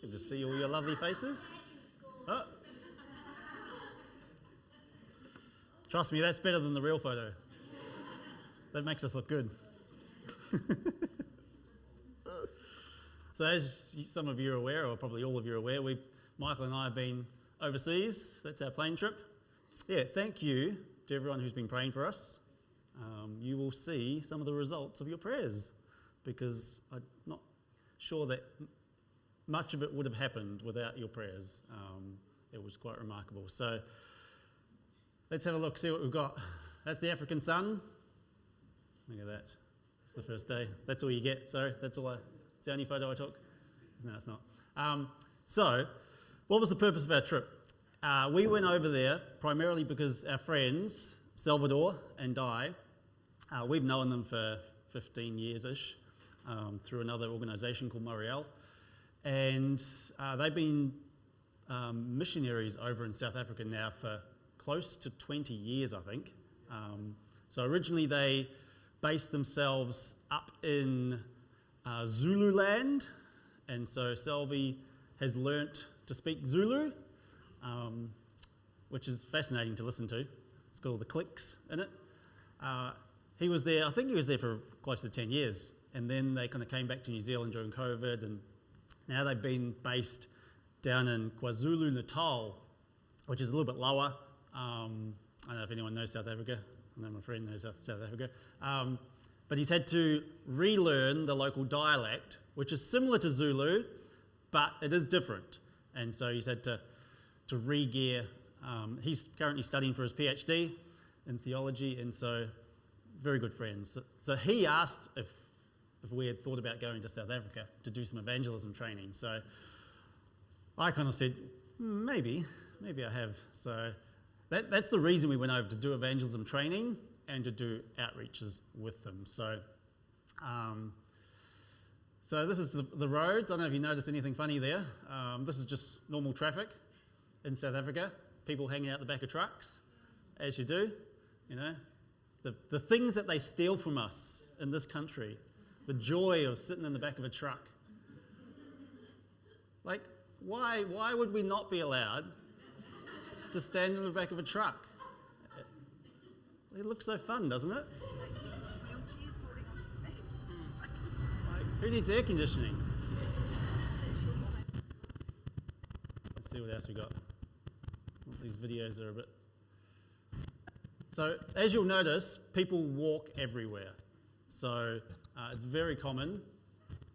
Good to see all your lovely faces. Oh. Trust me, that's better than the real photo. That makes us look good. So as some of you are aware, or probably all of you are aware, Michael and I have been overseas. That's our plane trip. Yeah, thank you to everyone who's been praying for us. You will see some of the results of your prayers, because I'm not sure that much of it would have happened without your prayers. It was quite remarkable. So let's have a look, see what we've got. That's the African sun. Look at that. It's the first day. That's all you get. Sorry, it's the only photo I took. No, it's not. So what was the purpose of our trip? We went over there primarily because our friends, Salvador and Di, we've known them for 15 years-ish through another organisation called Moriel. And they've been missionaries over in South Africa now for close to 20 years, I think. So originally they based themselves up in Zululand, and so Selvi has learnt to speak Zulu, which is fascinating to listen to. It's got all the clicks in it. He was there, I think he was there for close to 10 years, and then they kind of came back to New Zealand during COVID, and now they've been based down in KwaZulu-Natal, which is a little bit lower. I don't know if anyone knows South Africa. I know my friend knows South Africa. But he's had to relearn the local dialect, which is similar to Zulu, but it is different. And so he's had to re-gear. He's currently studying for his PhD in theology, and so very good friends. So he asked if we had thought about going to South Africa to do some evangelism training. So I kind of said, maybe I have. So that's the reason we went over, to do evangelism training and to do outreaches with them. So so this is the roads. I don't know if you noticed anything funny there. This is just normal traffic in South Africa. People hanging out the back of trucks, as you do. You know, the things that they steal from us in this country, the joy of sitting in the back of a truck. Like, why would we not be allowed to stand in the back of a truck? It looks so fun, doesn't it? Like, who needs air conditioning? Let's see what else we got. These videos are a bit... So, as you'll notice, people walk everywhere. So, it's very common.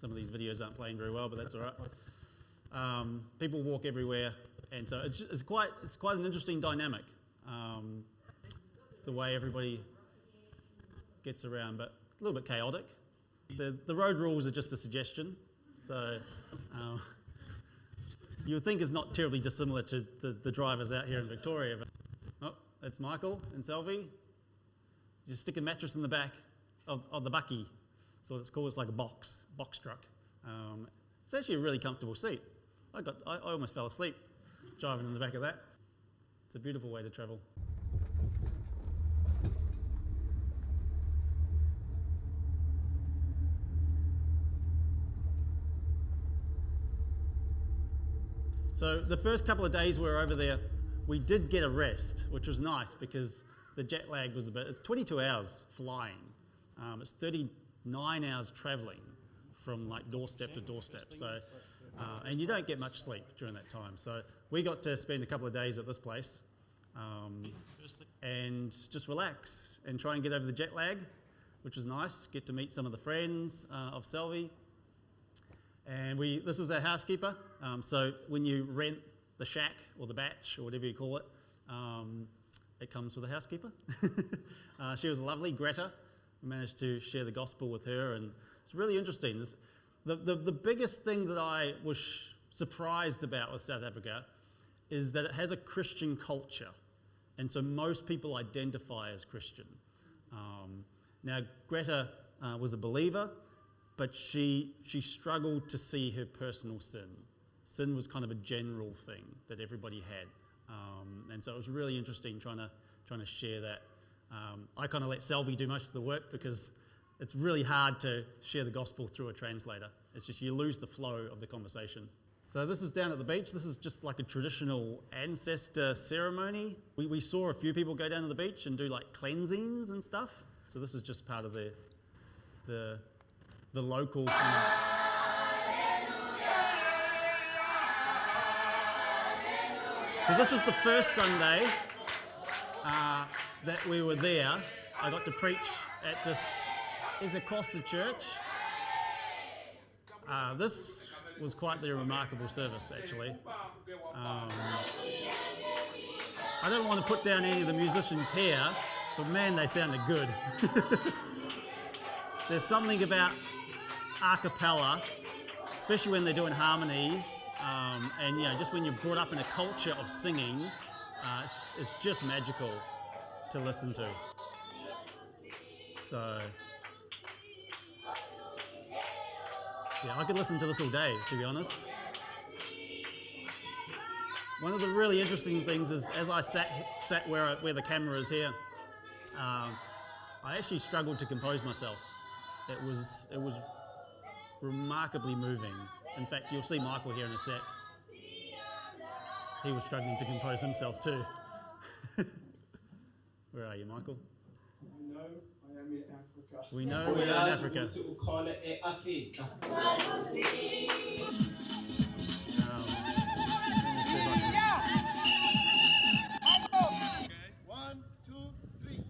Some of these videos aren't playing very well, but that's all right. People walk everywhere, and so it's quite an interesting dynamic. The way everybody gets around, but a little bit chaotic. The road rules are just a suggestion, so you would think it's not terribly dissimilar to the drivers out here in Victoria. But, oh, that's Michael and Selvi. You stick a mattress in the back of the bakkie. So what it's called, it's like a box truck. It's actually a really comfortable seat. I almost fell asleep driving in the back of that. It's a beautiful way to travel. So the first couple of days we were over there, we did get a rest, which was nice because the jet lag was it's 22 hours flying. It's 39 hours travelling from like doorstep to doorstep. So, and you don't get much sleep during that time. So we got to spend a couple of days at this place and just relax and try and get over the jet lag, which was nice. Get to meet some of the friends of Selvi. And this was our housekeeper. So when you rent the shack or the batch or whatever you call it, it comes with a housekeeper. She was lovely, Greta. We managed to share the gospel with her, and it's really interesting. The biggest thing that I was surprised about with South Africa is that it has a Christian culture, and so most people identify as Christian. Now, Greta was a believer, but she struggled to see her personal sin. Sin was kind of a general thing that everybody had, and so it was really interesting trying to share that. I kind of let Selvi do most of the work because it's really hard to share the gospel through a translator. It's just you lose the flow of the conversation. So this is down at the beach. This is just like a traditional ancestor ceremony. We saw a few people go down to the beach and do like cleansings and stuff. So this is just part of the local. So this is the first Sunday that we were there. I got to preach at this Ezekosa church. This was quite the remarkable service, actually. I don't want to put down any of the musicians here, but man, they sounded good. There's something about a cappella, especially when they're doing harmonies, and just when you're brought up in a culture of singing, it's just magical to listen to. So, yeah, I could listen to this all day, to be honest. One of the really interesting things is, as I sat where the camera is here, I actually struggled to compose myself. It was remarkably moving. In fact, you'll see Michael here in a sec. He was struggling to compose himself too. Where are you, Michael? No, I am in Africa. We know we're in Africa. One, two, three.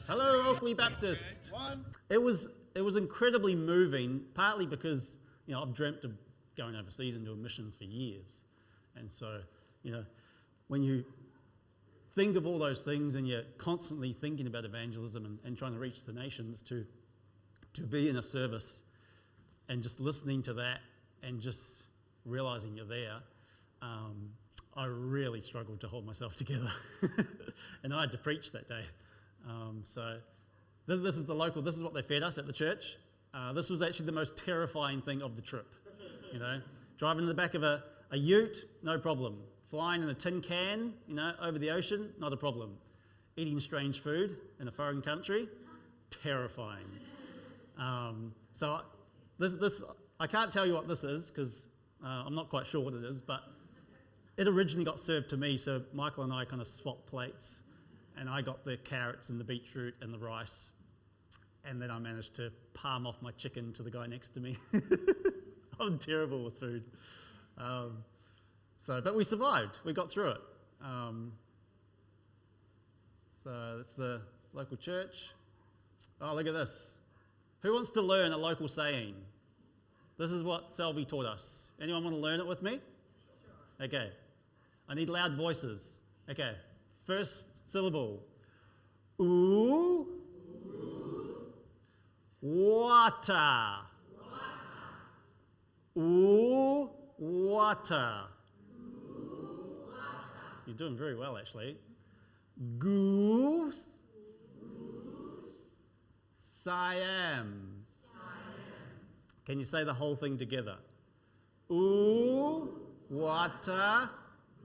Hello, Oakley Baptist. It was incredibly moving, partly because I've dreamt of going overseas and doing missions for years, and so when you think of all those things and you're constantly thinking about evangelism and trying to reach the nations, to be in a service and just listening to that and just realizing you're there, I really struggled to hold myself together, and I had to preach that day. So this is this is what they fed us at the church. This was actually the most terrifying thing of the trip. Driving in the back of a ute, no problem. Flying in a tin can, over the ocean, not a problem. Eating strange food in a foreign country, terrifying. So I can't tell you what this is because I'm not quite sure what it is, but it originally got served to me, so Michael and I kind of swapped plates, and I got the carrots and the beetroot and the rice, and then I managed to palm off my chicken to the guy next to me. I'm terrible with food. But we survived. We got through it. So that's the local church. Oh, look at this. Who wants to learn a local saying? This is what Selby taught us. Anyone want to learn it with me? Okay. I need loud voices. Okay. First syllable. Ooh. Water. Ooh. Water. You're doing very well, actually. Goose. Siam. Can you say the whole thing together? Ooh, water,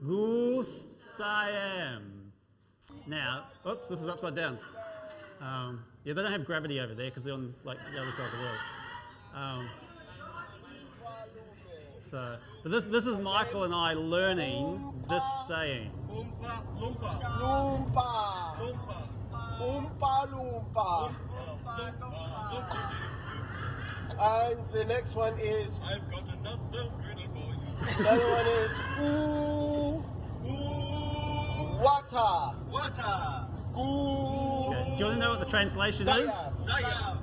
goose, Siam. Now, oops, this is upside down. They don't have gravity over there because they're on the other side of the world. But this is Michael and I learning this saying. Oompa loompa. Oompa loompa. And the next one is, I've got another riddle for you. another one is, ooh, water. Water. Goo. Okay. Do you want to know what the translation is? Zaya.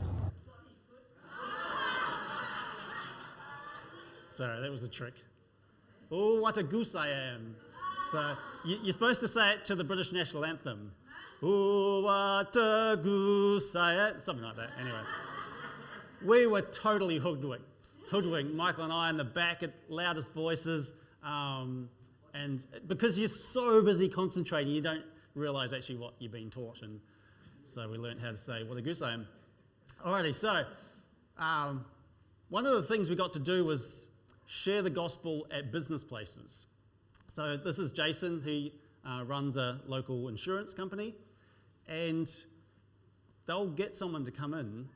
Sorry, that was a trick. Oh, what a goose I am. So you're supposed to say it to the British national anthem. Oh, what a goose I am. Something like that, anyway. We were totally hoodwinked, Michael and I in the back at loudest voices. And because you're so busy concentrating, you don't realise actually what you're being taught. And so we learnt how to say, what a goose I am. Alrighty, so one of the things we got to do was share the gospel at business places. So this is Jason. He runs a local insurance company, and they'll get someone to come in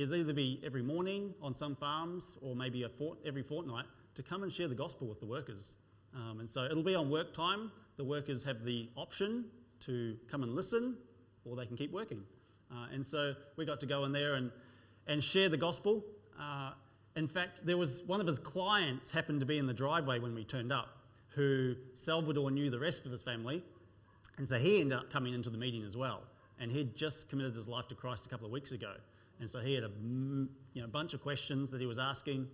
is either be every morning on some farms or maybe every fortnight to come and share the gospel with the workers. And so it'll be on work time. The workers have the option to come and listen, or they can keep working. And so we got to go in there and share the gospel. In fact, there was one of his clients happened to be in the driveway when we turned up, who Salvador knew the rest of his family. And so he ended up coming into the meeting as well. And he'd just committed his life to Christ a couple of weeks ago. And so he had a bunch of questions that he was asking.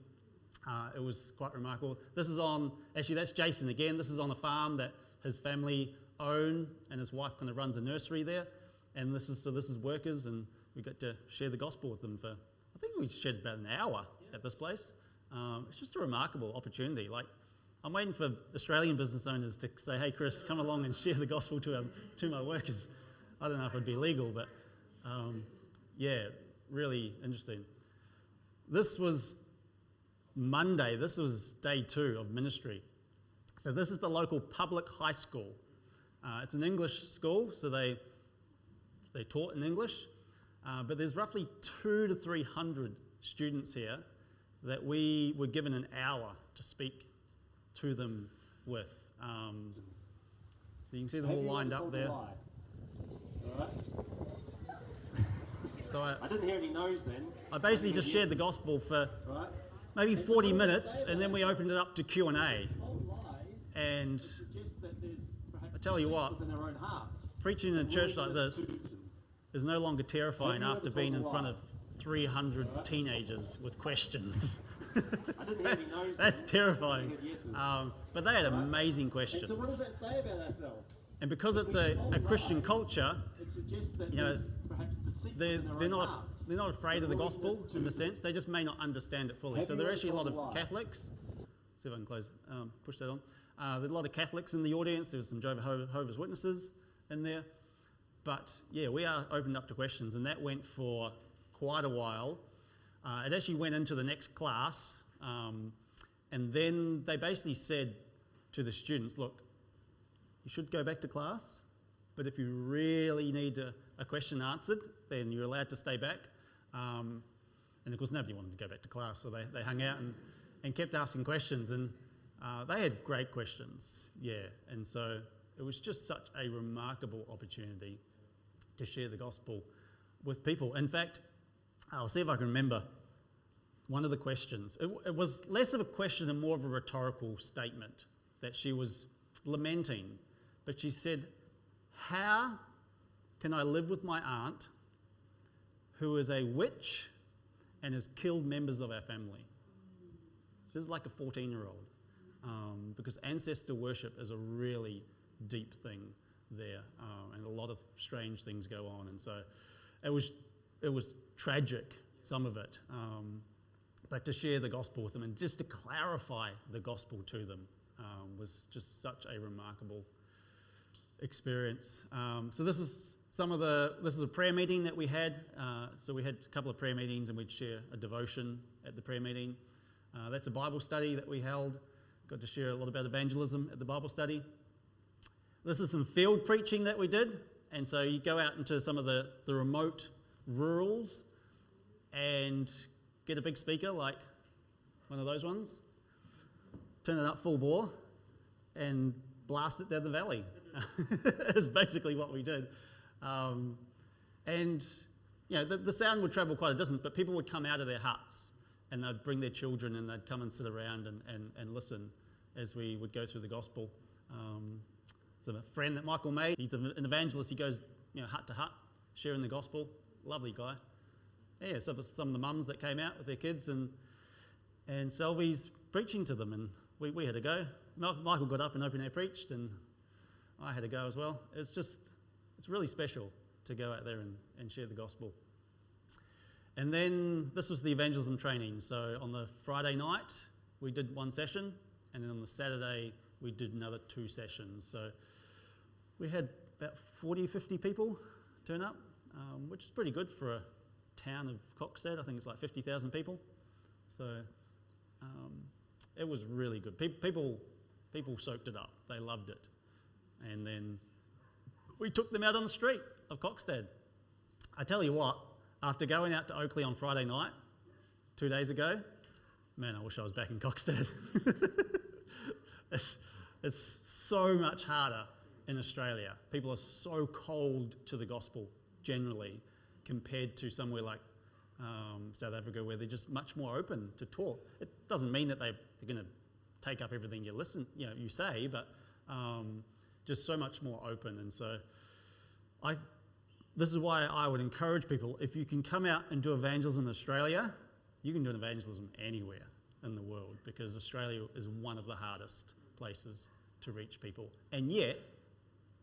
It was quite remarkable. This is on, actually that's Jason again. This is on a farm that his family own, and his wife kind of runs a nursery there. And this is workers, and we got to share the gospel with them for, I think we shared about an hour at this place. It's just a remarkable opportunity. Like, I'm waiting for Australian business owners to say, hey Chris, come along and share the gospel to my workers. I don't know if it'd be legal, but yeah, really interesting. This was Monday. This was day 2 of ministry. So this is the local public high school. It's an English school, so they taught in English, but there's roughly 200 to 300 students here that we were given an hour to speak to them with. So you can see them all lined up there. So I didn't hear any no's then. I basically just shared the gospel for Right? maybe 40 minutes, and then we opened it up to Q&A. Old lies And suggest that there's perhaps I tell you what, within our own hearts. preaching in a church like this Questions. is no longer terrifying after being in front of 300 teenagers with questions. I didn't hear any no's. That's then. terrifying. I heard yeses. But they had amazing And so what does questions. that say about ourselves? And because it's a Christian culture, It suggests that You know, there's perhaps deceit they're, within our they're, own not, hearts. they're not afraid of the gospel in the sense, they just may not understand it fully. So there are actually a lot of Catholics. Let's see if I can push that on. There's a lot of Catholics in the audience. There's some Jehovah's Witnesses in there. But yeah, we are opened up to questions, and that went for quite a while. It actually went into the next class, and then they basically said to the students, look, you should go back to class, but if you really need a question answered, then you're allowed to stay back. And of course, nobody wanted to go back to class, so they hung out and kept asking questions, and they had great questions, yeah. And so it was just such a remarkable opportunity to share the gospel with people. In fact, I'll see if I can remember one of the questions. It was less of a question and more of a rhetorical statement that she was lamenting. But she said, how can I live with my aunt who is a witch and has killed members of our family? This is like a 14-year-old. Because ancestor worship is a really deep thing there, and a lot of strange things go on. And so it was tragic, some of it. But to share the gospel with them and just to clarify the gospel to them was just such a remarkable experience. So this is a prayer meeting that we had. So we had a couple of prayer meetings, and we'd share a devotion at the prayer meeting. That's a Bible study that we held. Got to share a lot about evangelism at the Bible study. This is some field preaching that we did. And so you go out into some of the remote rurals and get a big speaker like one of those ones, turn it up full bore, and blast it down the valley. That's basically what we did. And you know, the sound would travel quite a distance, but people would come out of their huts and they'd bring their children and they'd come and sit around and listen as we would go through the gospel. So a friend that Michael made, he's an evangelist. He goes, hut to hut, sharing the gospel. Lovely guy. Yeah, so some of the mums that came out with their kids, and Selvy's preaching to them, and we had to go. Michael got up and open air preached, and I had to go as well. It's really special to go out there and share the gospel. And then this was the evangelism training. So on the Friday night, we did one session, and then on the Saturday, we did another 2 sessions. So we had about 40, 50 people turn up, which is pretty good for a town of Coxstead. I think it's like 50,000 people. So it was really good. People soaked it up. They loved it. And then we took them out on the street of Coxstead. I tell you what, after going out to Oakley on Friday night, 2 days ago, man, I wish I was back in Cockstead. It's so much harder in Australia. People are so cold to the gospel generally compared to somewhere like South Africa where they're just much more open to talk. It doesn't mean that they're going to take up everything you say, but just so much more open. And so this is why I would encourage people, if you can come out and do evangelism in Australia, you can do an evangelism anywhere in the world, because Australia is one of the hardest places to reach people. And yet,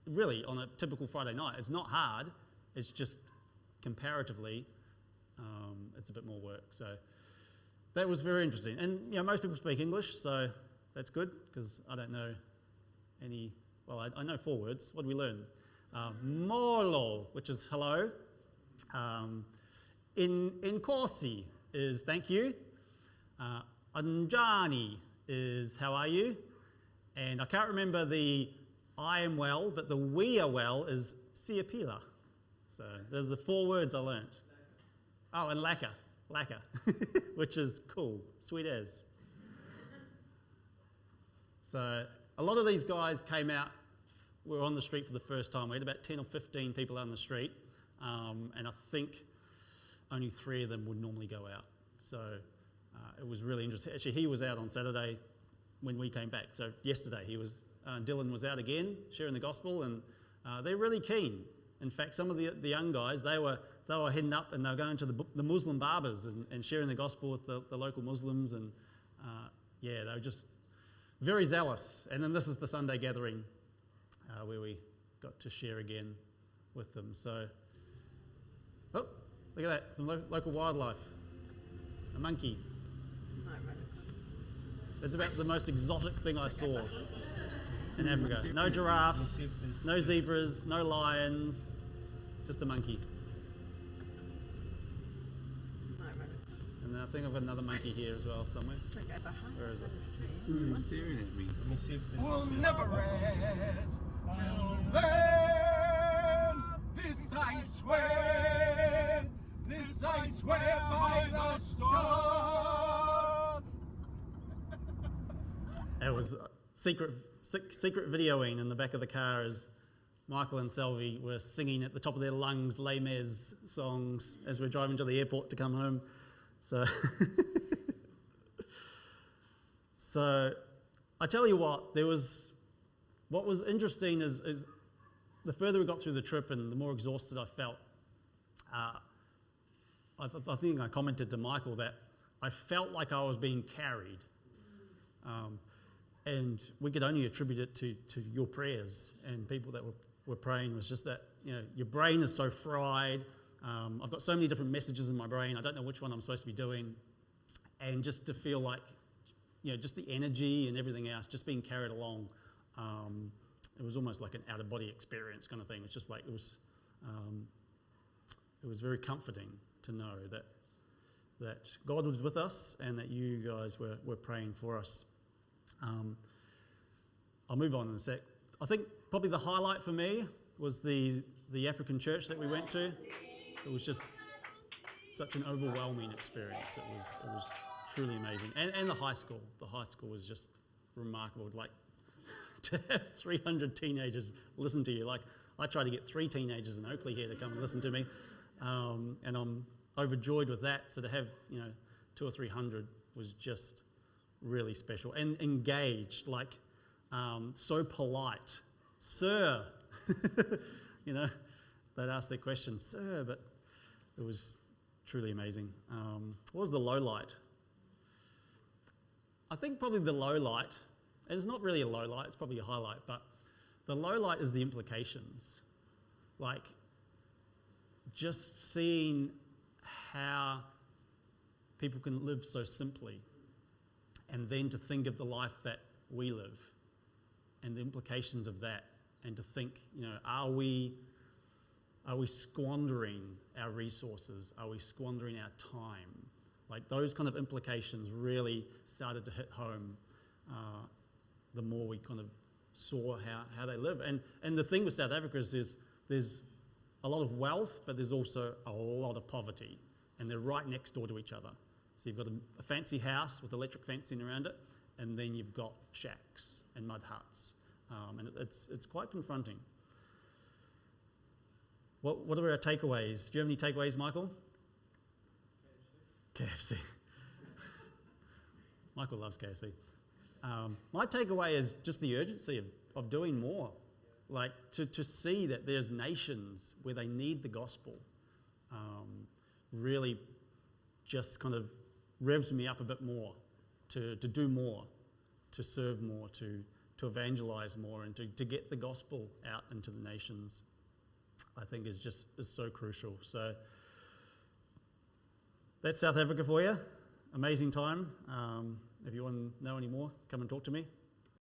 really, on a typical Friday night, it's not hard. It's just comparatively, it's a bit more work. So that was very interesting. And most people speak English, so that's good, because I don't know any. Well, I know 4 words. What did we learn? Molo, which is hello. In Corsi is thank you. Anjani is how are you? And I can't remember the I am well, but the we are well is siapila. So there's the 4 words I learnt. Oh, and laka, which is cool, sweet as. So a lot of these guys came out, were on the street for the first time. We had about 10 or 15 people out on the street, and I think only 3 of them would normally go out. So it was really interesting. Actually, he was out on Saturday when we came back. So yesterday Dylan was out again sharing the gospel, and they're really keen. In fact, some of the young guys, they were heading up and they were going to the Muslim barbers and sharing the gospel with the local Muslims, and they were just very zealous. And then this is the Sunday gathering where we got to share again with them. So, oh, look at that, some local wildlife. A monkey. That's about the most exotic thing I saw in Africa. No giraffes, no zebras, no lions, just a monkey. And I think I've got another monkey here as well somewhere. Where is it? Who's staring at me? Let me see if this. Will never rest till then. This I swear by the stars. It was secret videoing in the back of the car as Michael and Selvi were singing at the top of their lungs Les Mis songs as we're driving to the airport to come home. So, I tell you what was interesting is the further we got through the trip and the more exhausted I felt. I think I commented to Michael that I felt like I was being carried. And we could only attribute it to your prayers and people that were praying. Was just that, your brain is so fried. I've got so many different messages in my brain. I don't know which one I'm supposed to be doing. And just to feel like, just the energy and everything else, just being carried along. It was almost like an out-of-body experience kind of thing. It's just like, it was very comforting to know that God was with us and that you guys were praying for us. I'll move on in a sec. I think probably the highlight for me was the African church that we went to. It was just such an overwhelming experience. It was truly amazing. And the high school. The high school was just remarkable. Like, to have 300 teenagers listen to you. Like, I tried to get 3 teenagers in Oakley here to come and listen to me. And I'm overjoyed with that. So to have, 200 or 300 was just really special and engaged, like so polite. Sir, they'd ask their questions, sir, but it was truly amazing. What was the low light? I think probably the low light, and it's not really a low light, it's probably a highlight, but the low light is the implications. Like, just seeing how people can live so simply, and then to think of the life that we live and the implications of that, and to think, are we squandering our resources? Are we squandering our time? Like, those kind of implications really started to hit home the more we kind of saw how they live. And the thing with South Africa is there's a lot of wealth, but there's also a lot of poverty, and they're right next door to each other. So you've got a fancy house with electric fencing around it, and then you've got shacks and mud huts, and it's quite confronting. What are our takeaways? Do you have any takeaways, Michael? KFC. Michael loves KFC. My takeaway is just the urgency of doing more. Like to see that there's nations where they need the gospel really just kind of revs me up a bit more to do more, to serve more, to evangelize more, and to get the gospel out into the nations, I think is so crucial. So that's South Africa for you. Amazing time. If you want to know any more, come and talk to me.